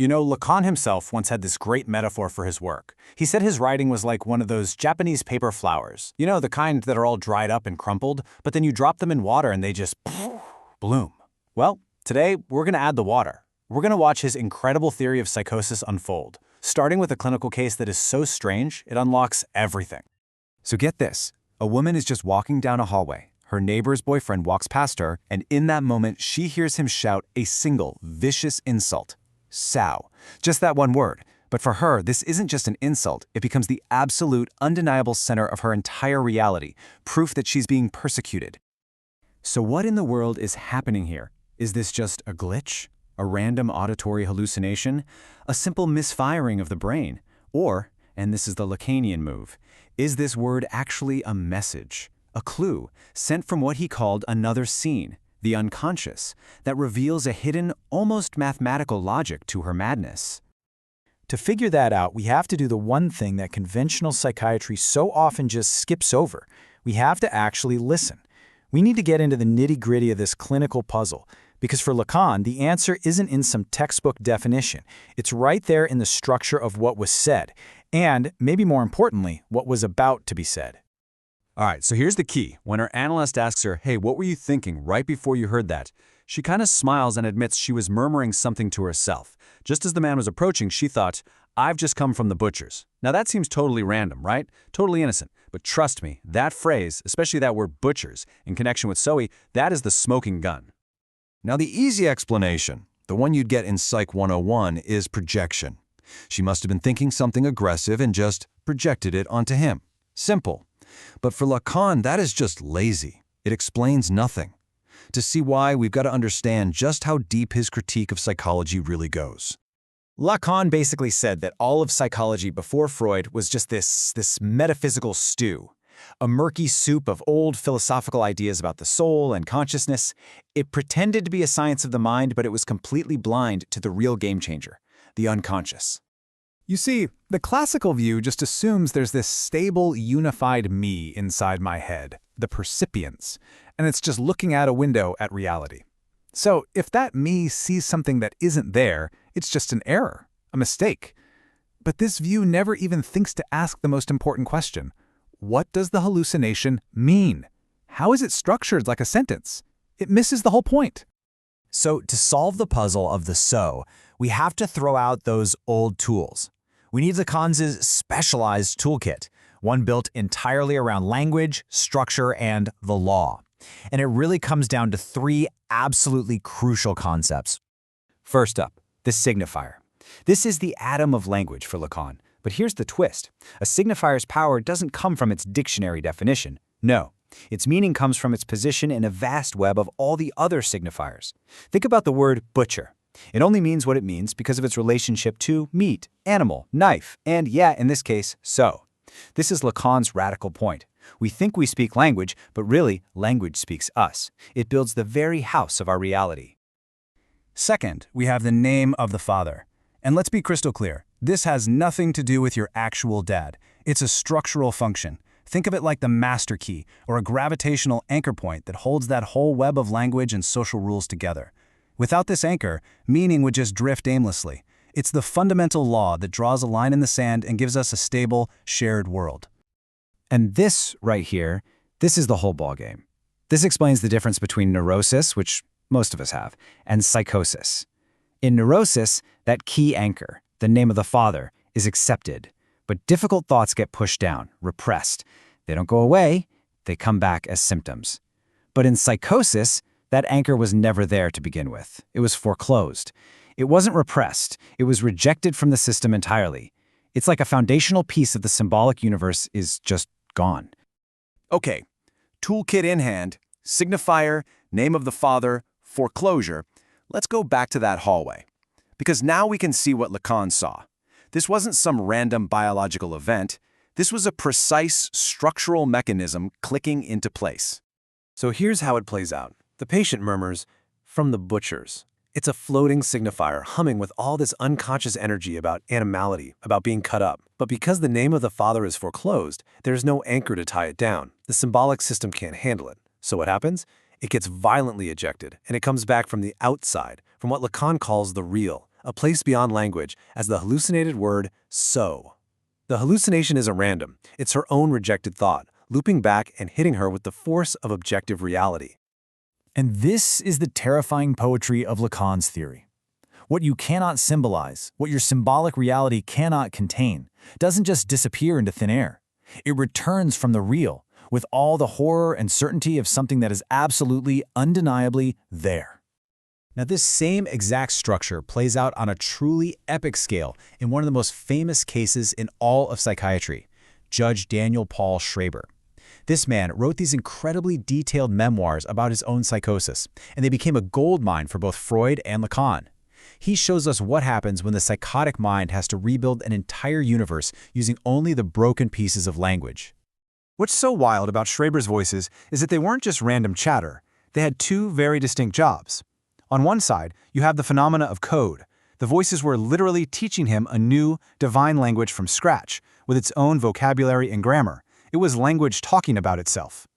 You know, Lacan himself once had this great metaphor for his work. He said his writing was like one of those Japanese paper flowers. You know, the kind that are all dried up and crumpled, but then you drop them in water and they just bloom. Well, today we're going to add the water. We're going to watch his incredible theory of psychosis unfold, starting with a clinical case that is so strange, it unlocks everything. So get this. A woman is just walking down a hallway. Her neighbor's boyfriend walks past her, and in that moment, she hears him shout a single, vicious insult. Sow. Just that one word. But for her, this isn't just an insult. It becomes the absolute, undeniable center of her entire reality, proof that she's being persecuted. So what in the world is happening here? Is this just a glitch? A random auditory hallucination? A simple misfiring of the brain? Or, and this is the Lacanian move, is this word actually a message? A clue sent from what he called another scene, the unconscious, that reveals a hidden, almost mathematical logic to her madness. To figure that out, we have to do the one thing that conventional psychiatry so often just skips over. We have to actually listen. We need to get into the nitty-gritty of this clinical puzzle, because for Lacan, the answer isn't in some textbook definition. It's right there in the structure of what was said, and, maybe more importantly, what was about to be said. All right, so here's the key. When her analyst asks her, hey, what were you thinking right before you heard that? She kind of smiles and admits she was murmuring something to herself. Just as the man was approaching, she thought, I've just come from the butcher's. Now that seems totally random, right? Totally innocent. But trust me, that phrase, especially that word butcher's, in connection with Zoe, that is the smoking gun. Now the easy explanation, the one you'd get in Psych 101, is projection. She must have been thinking something aggressive and just projected it onto him. Simple. But for Lacan, that is just lazy. It explains nothing. To see why, we've got to understand just how deep his critique of psychology really goes. Lacan basically said that all of psychology before Freud was just this metaphysical stew, a murky soup of old philosophical ideas about the soul and consciousness. It pretended to be a science of the mind, but it was completely blind to the real game changer, the unconscious. You see, the classical view just assumes there's this stable, unified me inside my head, the percipience, and it's just looking out a window at reality. So if that me sees something that isn't there, it's just an error, a mistake. But this view never even thinks to ask the most important question. What does the hallucination mean? How is it structured like a sentence? It misses the whole point. So to solve the puzzle of the so, we have to throw out those old tools. We need Lacan's specialized toolkit, one built entirely around language, structure, and the law. And it really comes down to three absolutely crucial concepts. First up, the signifier. This is the atom of language for Lacan. But here's the twist. A signifier's power doesn't come from its dictionary definition. No, its meaning comes from its position in a vast web of all the other signifiers. Think about the word butcher. It only means what it means because of its relationship to meat, animal, knife, and yeah, in this case, so. This is Lacan's radical point. We think we speak language, but really, language speaks us. It builds the very house of our reality. Second, we have the name of the father. And let's be crystal clear, this has nothing to do with your actual dad. It's a structural function. Think of it like the master key, or a gravitational anchor point that holds that whole web of language and social rules together. Without this anchor, meaning would just drift aimlessly. It's the fundamental law that draws a line in the sand and gives us a stable, shared world. And this right here, this is the whole ballgame. This explains the difference between neurosis, which most of us have, and psychosis. In neurosis, that key anchor, the name of the father, is accepted, but difficult thoughts get pushed down, repressed. They don't go away, they come back as symptoms. But in psychosis, that anchor was never there to begin with. It was foreclosed. It wasn't repressed. It was rejected from the system entirely. It's like a foundational piece of the symbolic universe is just gone. Okay, toolkit in hand, signifier, name of the father, foreclosure. Let's go back to that hallway. Because now we can see what Lacan saw. This wasn't some random biological event. This was a precise structural mechanism clicking into place. So here's how it plays out. The patient murmurs, "From the butcher's." It's a floating signifier humming with all this unconscious energy about animality, about being cut up. But because the name of the father is foreclosed, there's no anchor to tie it down. The symbolic system can't handle it. So what happens? It gets violently ejected, and it comes back from the outside, from what Lacan calls the real, a place beyond language, as the hallucinated word so. The hallucination isn't random. It's her own rejected thought, looping back and hitting her with the force of objective reality. And this is the terrifying poetry of Lacan's theory. What you cannot symbolize, what your symbolic reality cannot contain, doesn't just disappear into thin air. It returns from the real, with all the horror and certainty of something that is absolutely, undeniably there. Now, this same exact structure plays out on a truly epic scale in one of the most famous cases in all of psychiatry, Judge Daniel Paul Schreber. This man wrote these incredibly detailed memoirs about his own psychosis, and they became a goldmine for both Freud and Lacan. He shows us what happens when the psychotic mind has to rebuild an entire universe using only the broken pieces of language. What's so wild about Schreber's voices is that they weren't just random chatter. They had two very distinct jobs. On one side, you have the phenomena of code. The voices were literally teaching him a new, divine language from scratch, with its own vocabulary and grammar. It was language talking about itself.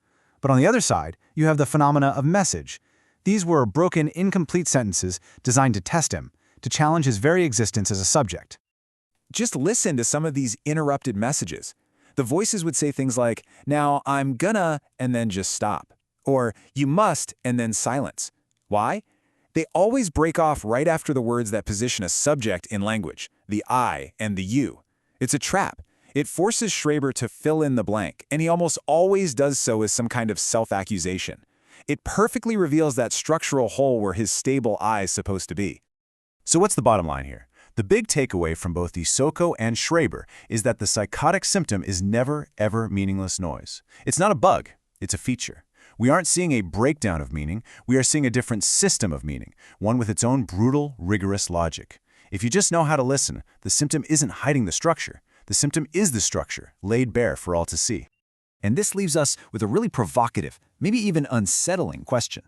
But on the other side, you have the phenomena of message. These were broken, incomplete sentences designed to test him, to challenge his very existence as a subject. Just listen to some of these interrupted messages. The voices would say things like, "Now I'm gonna," and then just stop. Or, "You must," and then silence. Why? They always break off right after the words that position a subject in language, the I and the you. It's a trap. It forces Schreber to fill in the blank, and he almost always does so as some kind of self-accusation. It perfectly reveals that structural hole where his stable I is supposed to be. So what's the bottom line here? The big takeaway from both Isoko and Schreber is that the psychotic symptom is never, ever meaningless noise. It's not a bug, it's a feature. We aren't seeing a breakdown of meaning, we are seeing a different system of meaning, one with its own brutal, rigorous logic. If you just know how to listen, the symptom isn't hiding the structure. The symptom is the structure, laid bare for all to see. And this leaves us with a really provocative, maybe even unsettling question.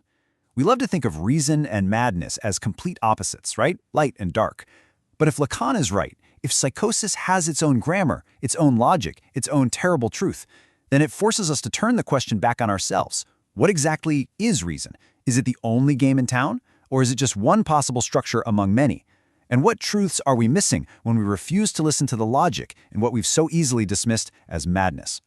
We love to think of reason and madness as complete opposites, right? Light and dark. But if Lacan is right, if psychosis has its own grammar, its own logic, its own terrible truth, then it forces us to turn the question back on ourselves. What exactly is reason? Is it the only game in town? Or is it just one possible structure among many? And what truths are we missing when we refuse to listen to the logic in what we've so easily dismissed as madness?